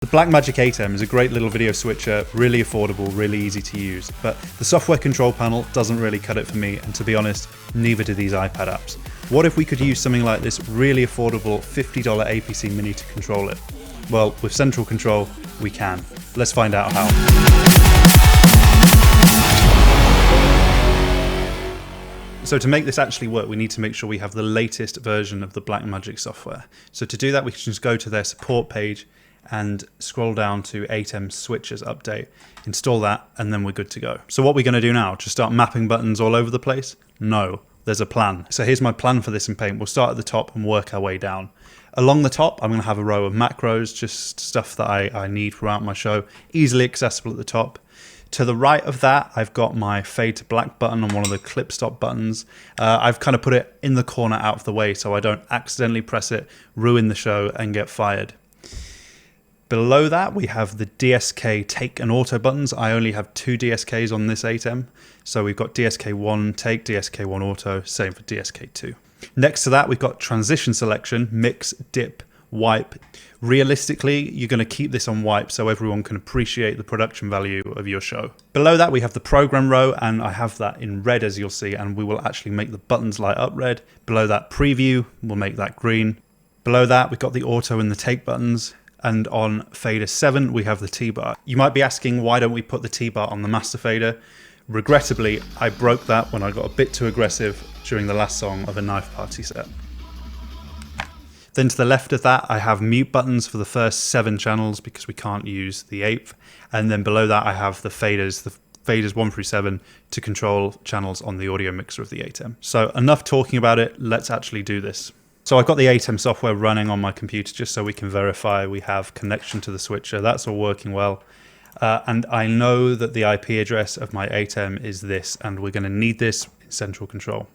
The Blackmagic ATEM is a great little video switcher, really affordable, really easy to use, but the software control panel doesn't really cut it for me, and to be honest, neither do these iPad apps. What if we could use something like this really affordable $50 APC Mini to control it? Well, with central control, we can. Let's find out how. So to make this actually work, we need to make sure we have the latest version of the Blackmagic software. So to do that, we can just go to their support page and scroll down to ATEM switches update, install that, and then we're good to go. So what we're going to do now, just start mapping buttons all over the place? No, there's a plan. So here's my plan for this in Paint. We'll start at the top and work our way down. Along the top, I'm going to have a row of macros, just stuff that I need throughout my show, easily accessible at the top. To the right of that, I've got my fade to black button on one of the clip stop buttons. I've kind of put it in the corner out of the way so I don't accidentally press it, ruin the show, and get fired. Below that, we have the DSK take and auto buttons. I only have two DSKs on this ATEM. So we've got DSK1 take, DSK1 auto, same for DSK2. Next to that, we've got transition selection, mix, dip, wipe. Realistically, you're going to keep this on wipe so everyone can appreciate the production value of your show. Below that, we have the program row, and I have that in red, as you'll see, and we will actually make the buttons light up red. Below that, preview, we'll make that green. Below that, we've got the auto and the take buttons. And on fader 7, we have the T-bar. You might be asking, why don't we put the T-bar on the master fader? Regrettably, I broke that when I got a bit too aggressive during the last song of a knife party set. Then to the left of that, I have mute buttons for the first 7 channels because we can't use the 8th. And then below that, I have the faders 1 through 7 to control channels on the audio mixer of the ATEM. So enough talking about it, let's actually do this. So I've got the ATEM software running on my computer just so we can verify we have connection to the switcher. That's all working well. And I know that the IP address of my ATEM is this, and we're going to need this in central control.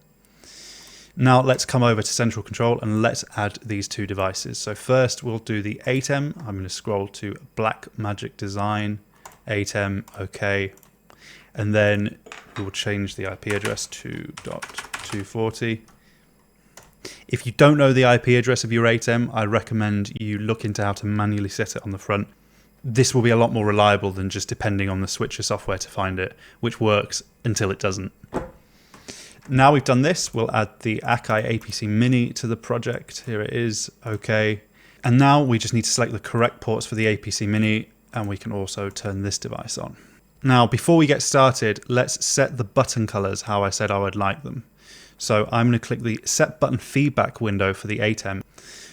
Now let's come over to central control and let's add these two devices. So first we'll do the ATEM. I'm going to scroll to Blackmagic Design, ATEM, OK. And then we will change the IP address to .240. If you don't know the IP address of your ATEM, I recommend you look into how to manually set it on the front. This will be a lot more reliable than just depending on the switcher software to find it, which works until it doesn't. Now we've done this, we'll add the Akai APC Mini to the project. Here it is, OK. And now we just need to select the correct ports for the APC Mini, and we can also turn this device on. Now, before we get started, let's set the button colors how I said I would like them. So I'm going to click the Set Button Feedback window for the ATEM.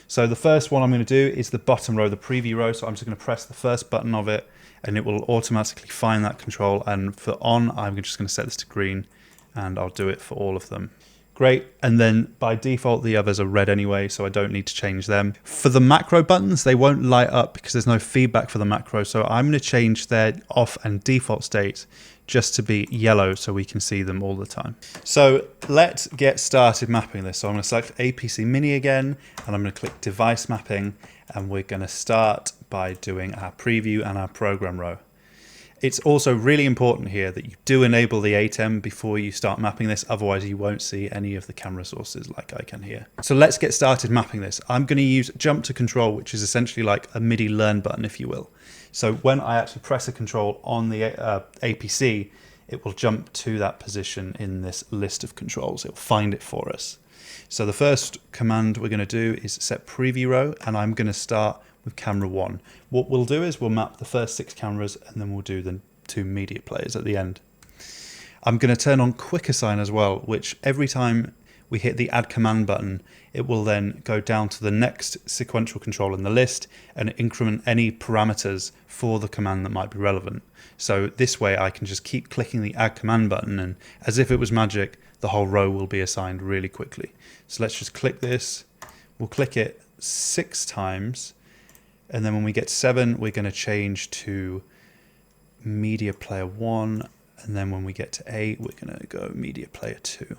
So the first one I'm going to do is the bottom row, the preview row. So I'm just going to press the first button of it, and it will automatically find that control. And for on, I'm just going to set this to green, and I'll do it for all of them. Great. And then by default, the others are red anyway, so I don't need to change them. For the macro buttons, they won't light up because there's no feedback for the macro. So I'm going to change their off and default state just to be yellow so we can see them all the time. So let's get started mapping this. So I'm going to select APC Mini again, and I'm going to click Device Mapping, and we're going to start by doing our preview and our program row. It's also really important here that you do enable the ATEM before you start mapping this, otherwise you won't see any of the camera sources like I can here. So let's get started mapping this. I'm going to use Jump to Control, which is essentially like a MIDI learn button, if you will. So when I actually press a control on the APC, it will jump to that position in this list of controls. It will find it for us. So the first command we're going to do is set preview row, and I'm going to start with camera 1. What we'll do is we'll map the first 6 cameras, and then we'll do the 2 media players at the end. I'm going to turn on quick assign as well, which every time we hit the add command button, it will then go down to the next sequential control in the list and increment any parameters for the command that might be relevant. So this way I can just keep clicking the add command button, and as if it was magic, the whole row will be assigned really quickly. So let's just click this. We'll click it 6 times. And then when we get to 7, we're going to change to media player 1. And then when we get to 8, we're going to go media player 2.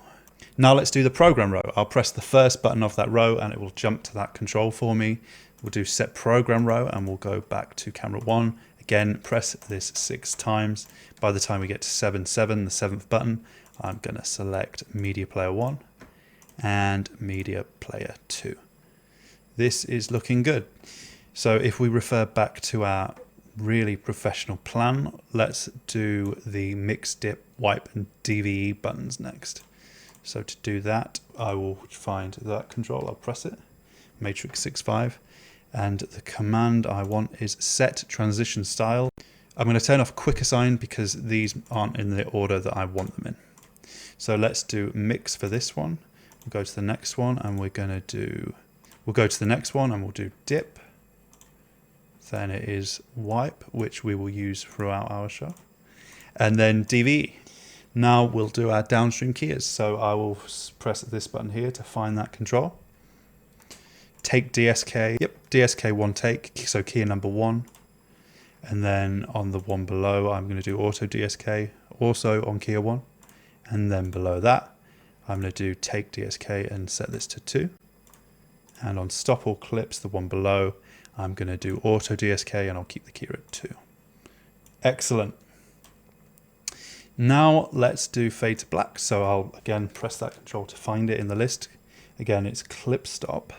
Now let's do the program row. I'll press the first button of that row and it will jump to that control for me. We'll do set program row and we'll go back to camera 1. Again, press this 6 times. By the time we get to 7, the 7th button, I'm going to select media player 1 and media player 2. This is looking good. So if we refer back to our really professional plan, let's do the mix, dip, wipe and DVE buttons next. So to do that, I will find that control, I'll press it, matrix 6.5, and the command I want is set transition style. I'm going to turn off quick assign because these aren't in the order that I want them in. So let's do mix for this one. We'll go to the next one and we'll go to the next one and we'll do dip. Then it is wipe, which we will use throughout our show. And then DVE. Now we'll do our downstream keys. So I will press this button here to find that control. Take DSK, DSK one take, so key number 1. And then on the one below, I'm going to do auto DSK, also on key 1. And then below that, I'm going to do take DSK and set this to 2. And on stop all clips, the one below, I'm going to do auto DSK and I'll keep the key at 2. Excellent. Now let's do fade to black. So I'll again press that control to find it in the list. Again, it's clip stop.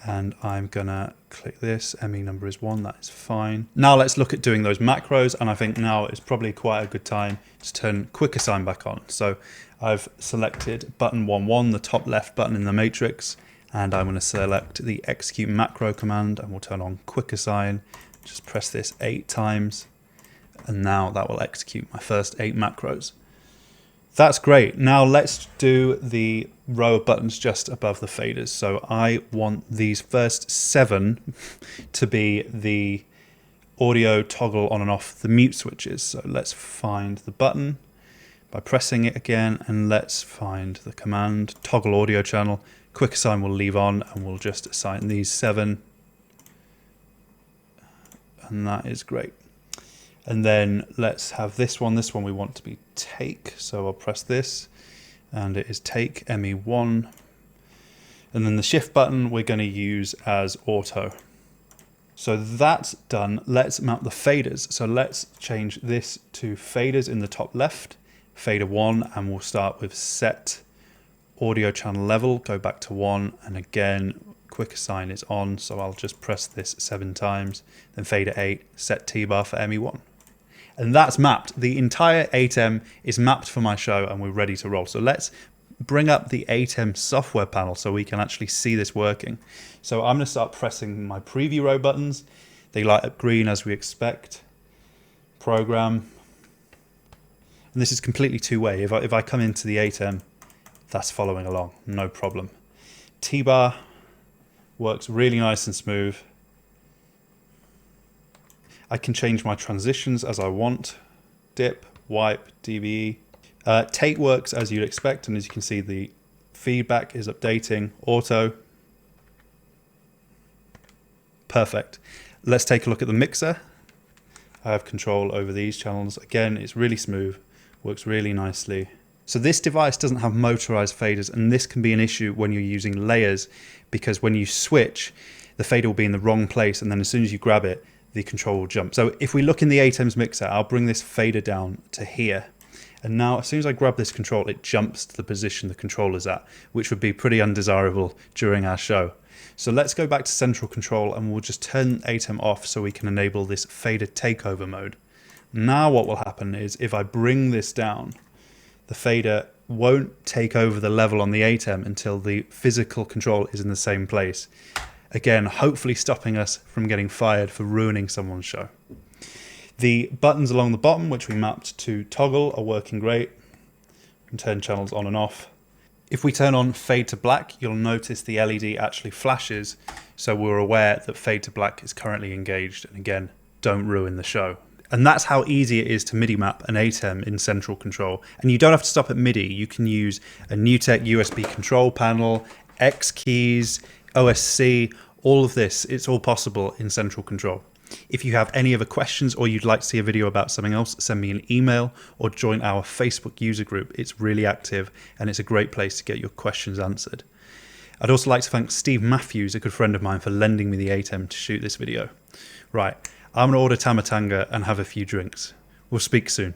And I'm gonna click this, ME number is 1, that is fine. Now let's look at doing those macros, and I think now is probably quite a good time to turn quick assign back on. So I've selected button 1.1, the top left button in the matrix, and I'm gonna select the execute macro command and we'll turn on quick assign. Just press this 8 times, and now that will execute my first 8 macros. That's great. Now let's do the row of buttons just above the faders. So I want these first 7 to be the audio toggle on and off the mute switches. So let's find the button by pressing it again, and let's find the command toggle audio channel. Quick assign will leave on and we'll just assign these 7. And that is great. And then let's have this one. This one we want to be take. So I'll press this and it is take ME1. And then the shift button we're going to use as auto. So that's done. Let's mount the faders. So let's change this to faders in the top left, fader 1, and we'll start with set audio channel level, go back to 1, and again, quick assign is on. So I'll just press this 7 times, then fader 8, set T-bar for ME1. And that's mapped. The entire ATEM is mapped for my show and we're ready to roll. So let's bring up the ATEM software panel so we can actually see this working. So I'm going to start pressing my preview row buttons. They light up green as we expect. Program. And this is completely two-way. If I come into the ATEM, that's following along, no problem. T-bar works really nice and smooth. I can change my transitions as I want. Dip, wipe, DVE. Take works as you'd expect, and as you can see, the feedback is updating. Auto. Perfect. Let's take a look at the mixer. I have control over these channels. Again, it's really smooth, works really nicely. So this device doesn't have motorized faders, and this can be an issue when you're using layers, because when you switch, the fader will be in the wrong place, and then as soon as you grab it, the control will jump. So if we look in the ATEM's mixer, I'll bring this fader down to here. And now as soon as I grab this control, it jumps to the position the controller's at, which would be pretty undesirable during our show. So let's go back to central control and we'll just turn ATEM off so we can enable this fader takeover mode. Now what will happen is if I bring this down, the fader won't take over the level on the ATEM until the physical control is in the same place. Again, hopefully stopping us from getting fired for ruining someone's show. The buttons along the bottom, which we mapped to toggle, are working great. We can turn channels on and off. If we turn on fade to black, you'll notice the LED actually flashes, so we're aware that fade to black is currently engaged. And again, don't ruin the show. And that's how easy it is to MIDI map an ATEM in central control. And you don't have to stop at MIDI. You can use a NewTek USB control panel, X keys, OSC, all of this, it's all possible in central control. If you have any other questions or you'd like to see a video about something else, send me an email or join our Facebook user group. It's really active and it's a great place to get your questions answered. I'd also like to thank Steve Matthews, a good friend of mine, for lending me the ATEM to shoot this video. Right, I'm going to order Tamatanga and have a few drinks. We'll speak soon.